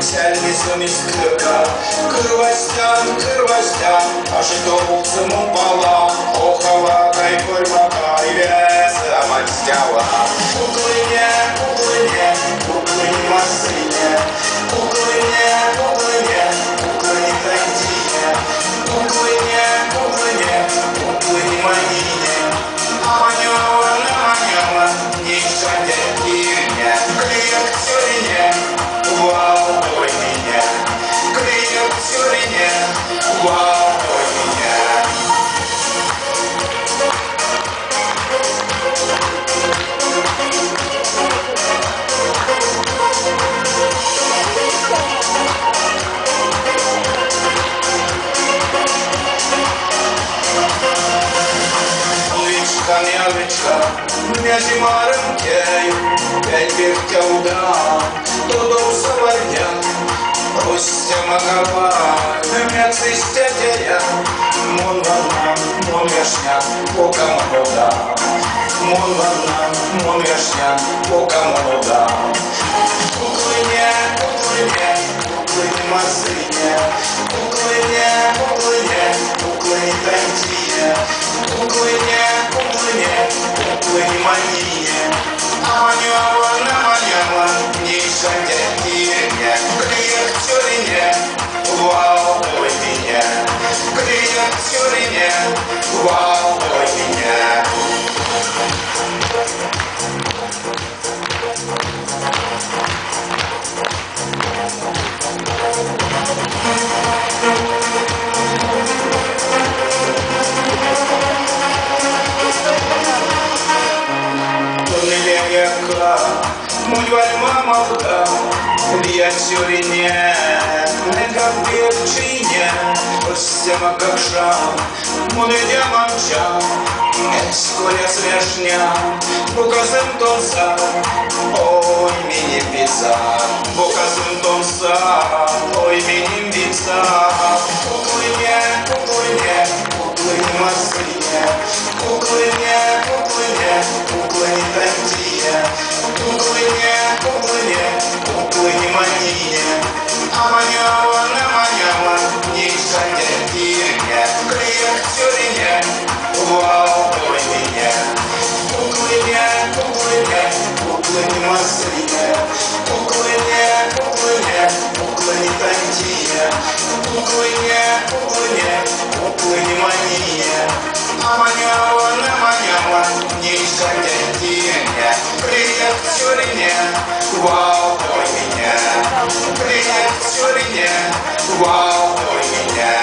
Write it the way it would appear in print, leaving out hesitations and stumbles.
Selmisimiz kırbaçtan aşık olsun bala o hava kaybolma kaybetse amacıla Uklыне масыне Уклыне тайдине Уклыне манине Наманяла, не шадя кирня Клеек тюрине, волной меня Клеек тюрине, волной меня Яночка, мязи марынкей, пять вертелда, тудum саварья, Рустя макава, мяци стядя, мон ванна, мон вешня, пока молода, мон ванна, мон вешня, пока молода. Уклыне масыне, уклыне тайдине, уклыне манине, наманяла, не шадя кирня, клеек тюрине, волной меня, клеек тюрине, волной меня. Мой вальма молда, я тюрине, как перчине, всема как шам, мой диаманча, сколя свежня, показым тонса, ой, мини пицца, показым тонса, ой, мини пицца, уклыне масыне, уклыне тайдине, уклыне манине, наманяла, не шадя кирня, клеек тюрине, волной меня, уклыне масыне, уклыне тайдине, уклыне манине, наманяла, не шадя кирня, клеек тюрине, волной меня, клеек тюрине, волной меня.